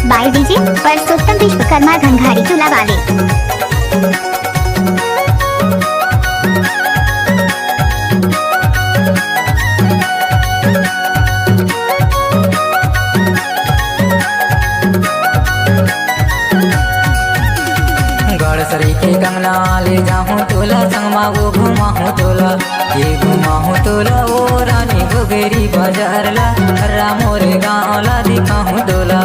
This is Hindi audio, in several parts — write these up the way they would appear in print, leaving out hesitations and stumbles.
बाय डीजे परसोत्तम विश्वकर्मा घंघारी चूल्हा वाले। गड़सरी के कंगना ले जाऊँ तोला संगमा वो घुमाऊँ तोला ये घुमाऊँ तोला ओ रानी घुगेरी बाजार ला रामोरे गाँव ला दिखाऊँ तोला।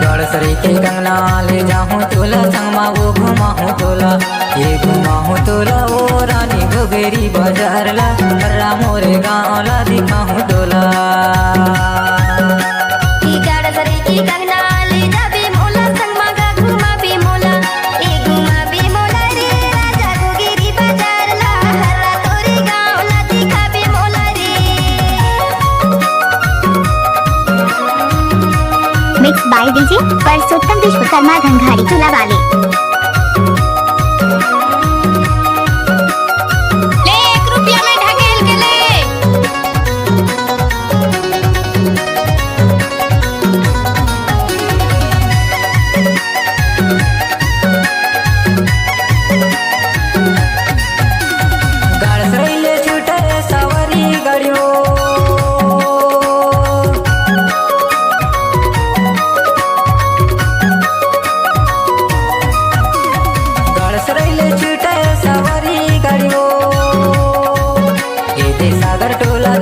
गड़सरी के कंगना ले जाऊँ तोला संगमा वो घुमाऊँ तोला ये घुमाऊँ तोला ओ रानी घुगेरी बाजार ला रामोरे गाँव ला दिखाऊँ तोला। Mix by DJ Parsottam Vishwakarma Ghanghari चूल्हा वाले।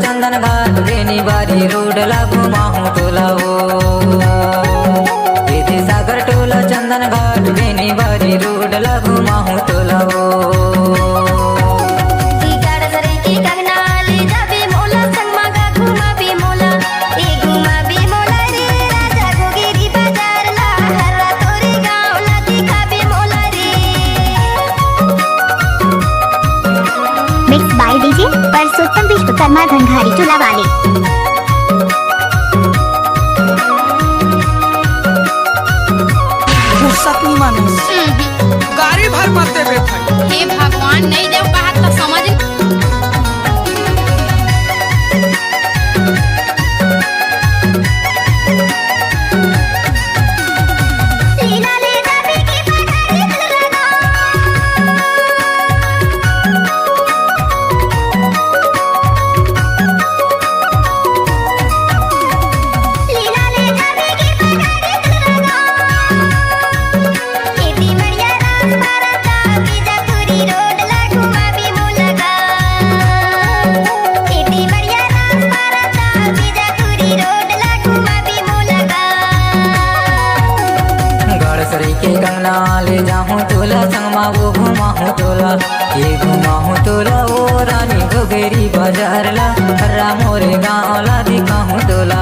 चंदन घाट बेनी बारी रोड ला घुमाऊँ तोला वो ये सागर टोला चंदन घाट बेनी बारी रोड ला घुमाऊँ तोला वो। Mix by DJ Parsottam Vishwakarma Ghanghari चूल्हा वाले। गाड़ी भर मत देवे भाई। हे भगवान नहीं देव कहा तो समझ के कंगना ले जाऊँ तोला संगमा वो घुमाऊँ तोला ये घुमाऊँ तोला ओ रानी घुगेरी बाजार ला रामोरे गाँव ला दिखाऊँ तोला।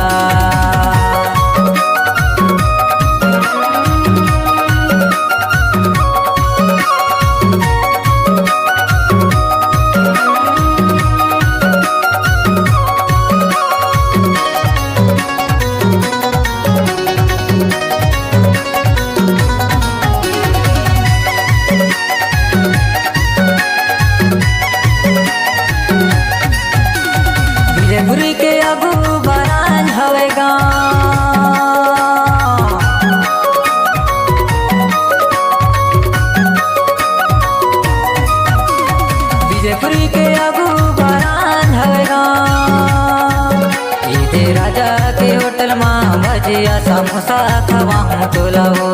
विजयपुरी के अगू बरान हवे विजयपुरी के अगू बरान हवे इधे राजा के होटल माँ भजिया समोसा खवाऊँ तोला वो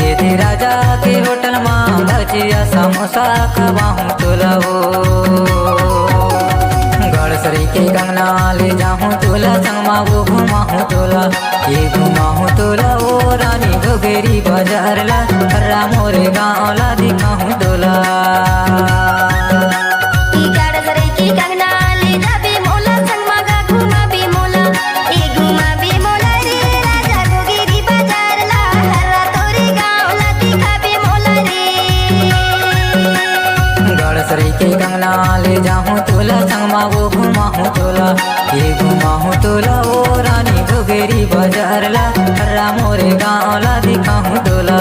इधे राजा के होटल माँ भजिया समोसा खवाऊँ तोला वो। गड़सरी के कंगना ले जाऊँ तोला संगमा वो घुमाऊँ तोला ये घुमाऊँ तोला ओ रानी घुगेरी बाजार ला रामोरे गाँव ला दिखाऊँ तोला। गड़सरी के कंगना ले जाऊं तोला संगमा वो घुमाऊं तोला ये घुमाऊं तोला ओ रानी भोगेरी बाजार ला हर्रा मोरे गाँव ला दिखाऊं तोला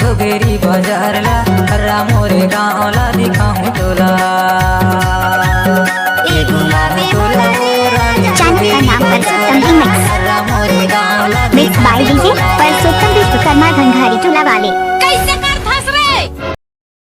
भोगेरी बाजार ला हर्रा मोरे गाँव ला दिखाऊं तोला चैनल का नाम परसोत्तम रीमिक्स हर्रा मोरे गाँव ला mix by DJ Parsottam Vishwakarma Ghanghari टोला वाले।